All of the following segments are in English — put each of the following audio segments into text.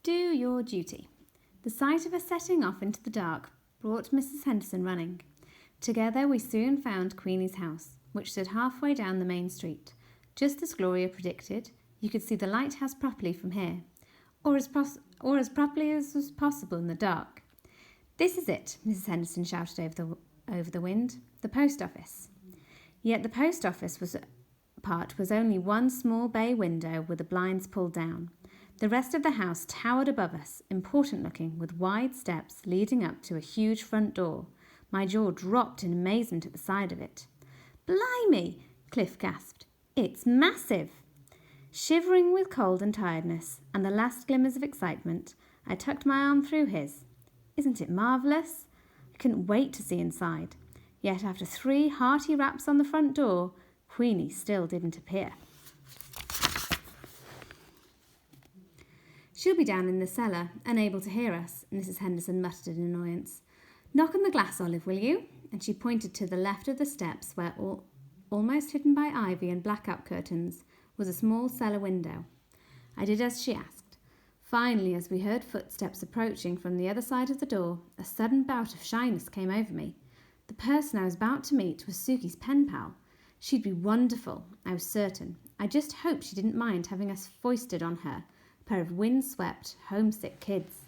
Do your duty. The sight of us setting off into the dark brought Mrs. Henderson running. Together we soon found Queenie's house, which stood halfway down the main street. Just as Gloria predicted, you could see the lighthouse properly from here, or as properly as was possible in the dark. "This is it," Mrs. Henderson shouted over the wind. "The post office." Yet the post office was only one small bay window with the blinds pulled down. The rest of the house towered above us, important looking, with wide steps leading up to a huge front door. My jaw dropped in amazement at the sight of it. "Blimey!" Cliff gasped. "It's massive!" Shivering with cold and tiredness, and the last glimmers of excitement, I tucked my arm through his. Isn't it marvellous? I couldn't wait to see inside. Yet after 3 hearty raps on the front door, Queenie still didn't appear. "She'll be down in the cellar, unable to hear us," Mrs. Henderson muttered in annoyance. "Knock on the glass, Olive, will you?" And she pointed to the left of the steps where, almost hidden by ivy and blackout curtains, was a small cellar window. I did as she asked. Finally, as we heard footsteps approaching from the other side of the door, a sudden bout of shyness came over me. The person I was about to meet was Suki's pen pal. She'd be wonderful, I was certain. I just hoped she didn't mind having us foisted on her, a pair of windswept, homesick kids.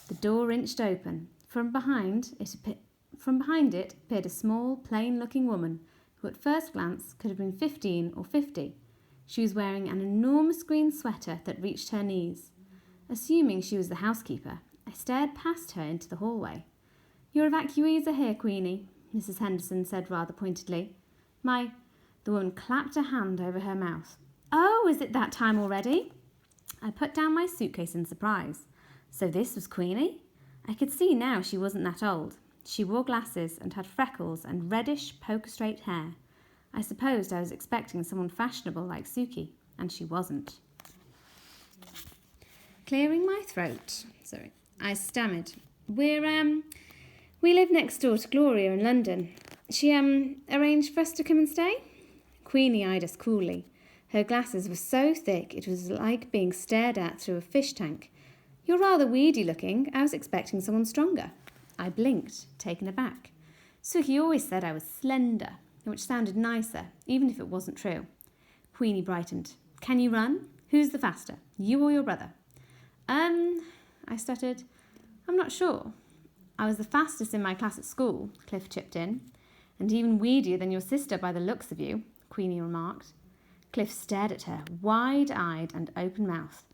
The door inched open. From behind it appeared a small, plain-looking woman who at first glance could have been 15 or 50. She was wearing an enormous green sweater that reached her knees. Assuming she was the housekeeper, I stared past her into the hallway. "Your evacuees are here, Queenie," Mrs. Henderson said rather pointedly. The woman clapped a hand over her mouth. "Oh, is it that time already?" I put down my suitcase in surprise. So this was Queenie? I could see now she wasn't that old. She wore glasses and had freckles and reddish, poker-straight hair. I supposed I was expecting someone fashionable like Suki, and she wasn't. Clearing my throat, I stammered. We live next door to Gloria in London. She arranged for us to come and stay?" Queenie eyed us coolly. Her glasses were so thick it was like being stared at through a fish tank. "You're rather weedy looking. I was expecting someone stronger." I blinked, taken aback. Suki always said I was slender, which sounded nicer, even if it wasn't true. Queenie brightened. "Can you run? Who's the faster, you or your brother?" I stuttered. "I'm not sure." "I was the fastest in my class at school," Cliff chipped in. "And even weedier than your sister by the looks of you," Queenie remarked. Cliff stared at her, wide-eyed and open-mouthed.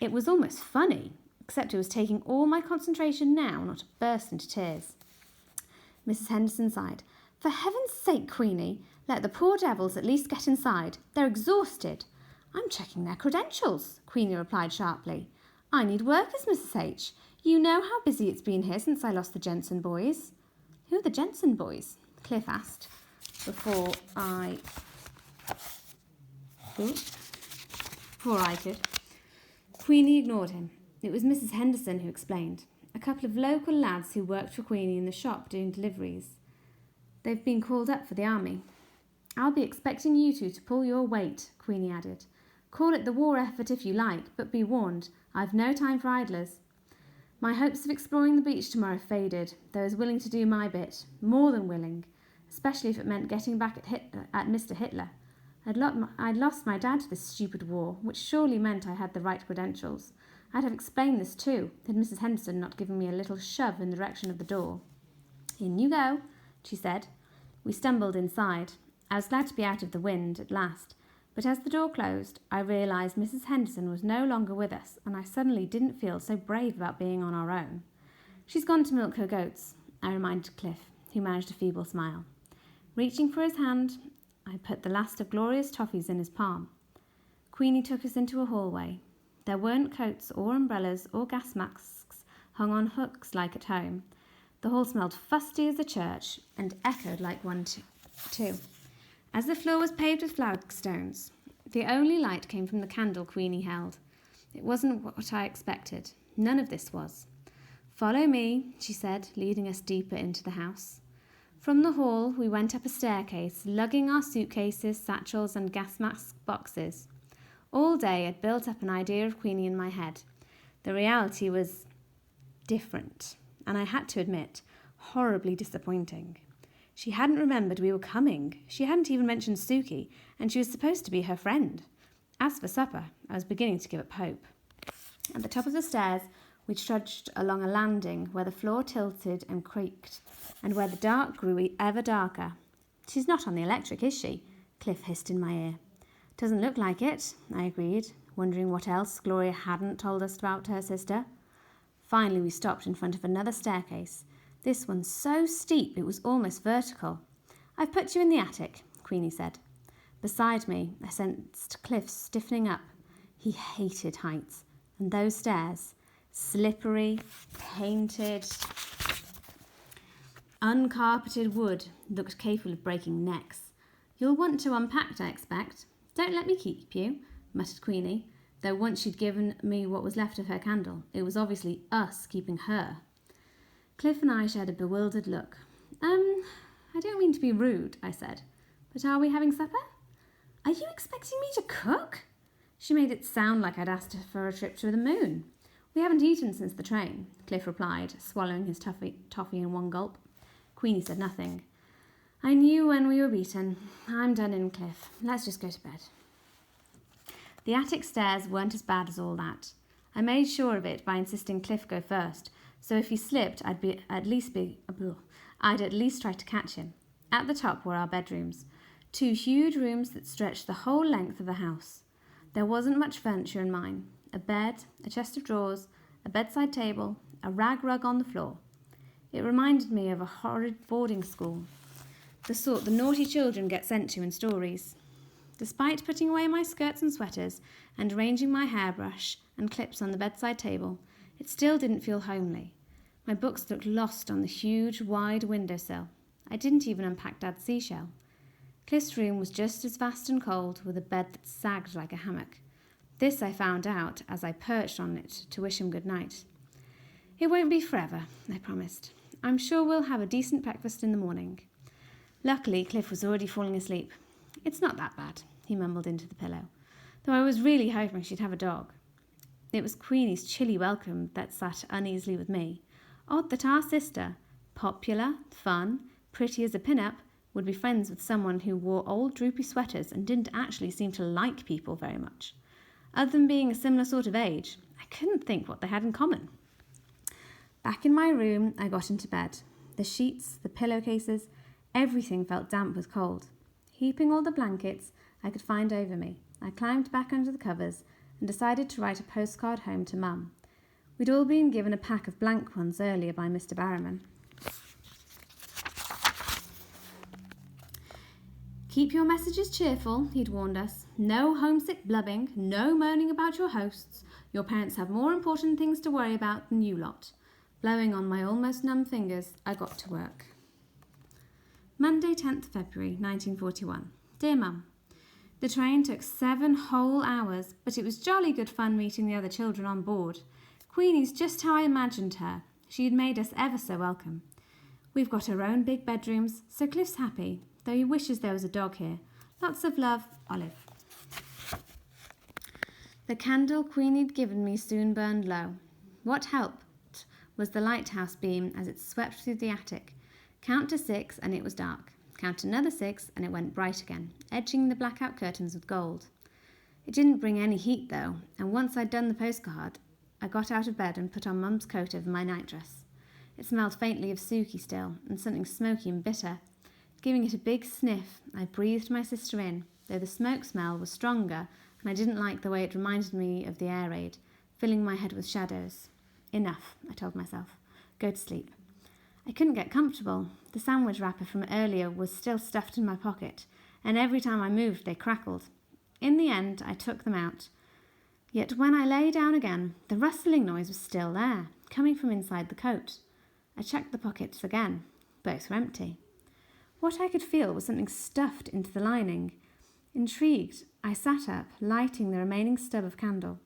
It was almost funny, except it was taking all my concentration now not to burst into tears. Mrs. Henderson sighed. "For heaven's sake, Queenie, let the poor devils at least get inside. They're exhausted." "I'm checking their credentials," Queenie replied sharply. "I need workers, Mrs. H. You know how busy it's been here since I lost the Jensen boys." "Who are the Jensen boys?" Cliff asked, before I could. Queenie ignored him. It was Mrs. Henderson who explained. "A couple of local lads who worked for Queenie in the shop doing deliveries. They've been called up for the army." "I'll be expecting you two to pull your weight," Queenie added. "Call it the war effort if you like, but be warned, I've no time for idlers." My hopes of exploring the beach tomorrow faded, though I was willing to do my bit, more than willing, especially if it meant getting back at Mr. Hitler. I'd lost my dad to this stupid war, which surely meant I had the right credentials. I'd have explained this too, had Mrs. Henderson not given me a little shove in the direction of the door. "In you go," she said. We stumbled inside. I was glad to be out of the wind at last, but as the door closed, I realised Mrs. Henderson was no longer with us, and I suddenly didn't feel so brave about being on our own. "She's gone to milk her goats," I reminded Cliff, who managed a feeble smile. Reaching for his hand, I put the last of Gloria's toffees in his palm. Queenie took us into a hallway. There weren't coats or umbrellas or gas masks hung on hooks like at home. The hall smelled fusty as a church and echoed like one too. As the floor was paved with flagstones, the only light came from the candle Queenie held. It wasn't what I expected. None of this was. "Follow me," she said, leading us deeper into the house. From the hall, we went up a staircase, lugging our suitcases, satchels, and gas mask boxes. All day I'd built up an idea of Queenie in my head. The reality was different, and I had to admit, horribly disappointing. She hadn't remembered we were coming. She hadn't even mentioned Suki, and she was supposed to be her friend. As for supper, I was beginning to give up hope. At the top of the stairs, we trudged along a landing where the floor tilted and creaked, and where the dark grew ever darker. "She's not on the electric, is she?" Cliff hissed in my ear. "Doesn't look like it," I agreed, wondering what else Gloria hadn't told us about her sister. Finally, we stopped in front of another staircase. This one so steep it was almost vertical. "I've put you in the attic," Queenie said. Beside me, I sensed Cliff stiffening up. He hated heights, and those stairs, slippery, painted, uncarpeted wood, looked capable of breaking necks. "You'll want to unpack, I expect. Don't let me keep you," muttered Queenie, though once she'd given me what was left of her candle, it was obviously us keeping her. Cliff and I shared a bewildered look. I don't mean to be rude," I said, "but are we having supper?" "Are you expecting me to cook?" She made it sound like I'd asked her for a trip to the moon. "We haven't eaten since the train," Cliff replied, swallowing his toffee in one gulp. Queenie said nothing. I knew when we were beaten. "I'm done in, Cliff. Let's just go to bed." The attic stairs weren't as bad as all that. I made sure of it by insisting Cliff go first, so if he slipped, I'd at least try to catch him. At the top were our bedrooms, 2 huge rooms that stretched the whole length of the house. There wasn't much furniture in mine. A bed, a chest of drawers, a bedside table, a rag rug on the floor. It reminded me of a horrid boarding school, the sort the naughty children get sent to in stories. Despite putting away my skirts and sweaters and arranging my hairbrush and clips on the bedside table, it still didn't feel homely. My books looked lost on the huge, wide windowsill. I didn't even unpack Dad's seashell. Cliff's room was just as vast and cold, with a bed that sagged like a hammock. This I found out as I perched on it to wish him good night. "It won't be forever," I promised. "I'm sure we'll have a decent breakfast in the morning." Luckily, Cliff was already falling asleep. "It's not that bad," he mumbled into the pillow, though I was really hoping she'd have a dog. It was Queenie's chilly welcome that sat uneasily with me. Odd that our sister, popular, fun, pretty as a pin-up, would be friends with someone who wore old droopy sweaters and didn't actually seem to like people very much. Other than being a similar sort of age, I couldn't think what they had in common. Back in my room, I got into bed. The sheets, the pillowcases, everything felt damp with cold. Heaping all the blankets I could find over me, I climbed back under the covers and decided to write a postcard home to Mum. We'd all been given a pack of blank ones earlier by Mr. Barrowman. "Keep your messages cheerful," he'd warned us. "No homesick blubbing, no moaning about your hosts. Your parents have more important things to worry about than you lot." Blowing on my almost numb fingers, I got to work. Monday, 10th February 1941. Dear Mum, the train took 7 whole hours, but it was jolly good fun meeting the other children on board. Queenie's just how I imagined her. She had made us ever so welcome. We've got our own big bedrooms, so Cliff's happy, though he wishes there was a dog here. Lots of love, Olive. The candle Queenie'd given me soon burned low. What helped was the lighthouse beam as it swept through the attic. Count to 6 and it was dark. Count another 6 and it went bright again, edging the blackout curtains with gold. It didn't bring any heat though, and once I'd done the postcard, I got out of bed and put on Mum's coat over my nightdress. It smelled faintly of Suki still, and something smoky and bitter. Giving it a big sniff, I breathed my sister in, though the smoke smell was stronger, and I didn't like the way it reminded me of the air raid, filling my head with shadows. Enough, I told myself. Go to sleep. I couldn't get comfortable. The sandwich wrapper from earlier was still stuffed in my pocket, and every time I moved they crackled. In the end, I took them out. Yet when I lay down again, the rustling noise was still there, coming from inside the coat. I checked the pockets again. Both were empty. What I could feel was something stuffed into the lining. Intrigued, I sat up, lighting the remaining stub of candle.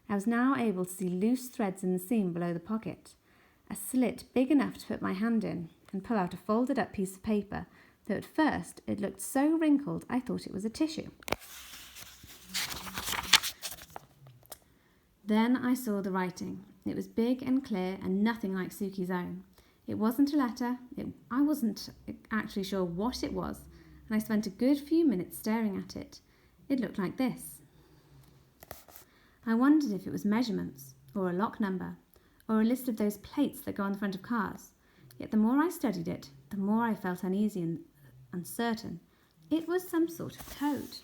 I was now able to see loose threads in the seam below the pocket, a slit big enough to put my hand in, and pull out a folded-up piece of paper, though at first it looked so wrinkled I thought it was a tissue. Then I saw the writing. It was big and clear and nothing like Suki's own. It wasn't a letter. I wasn't actually sure what it was, and I spent a good few minutes staring at it. It looked like this. I wondered if it was measurements, or a lock number, or a list of those plates that go on the front of cars. Yet the more I studied it, the more I felt uneasy and uncertain. It was some sort of code.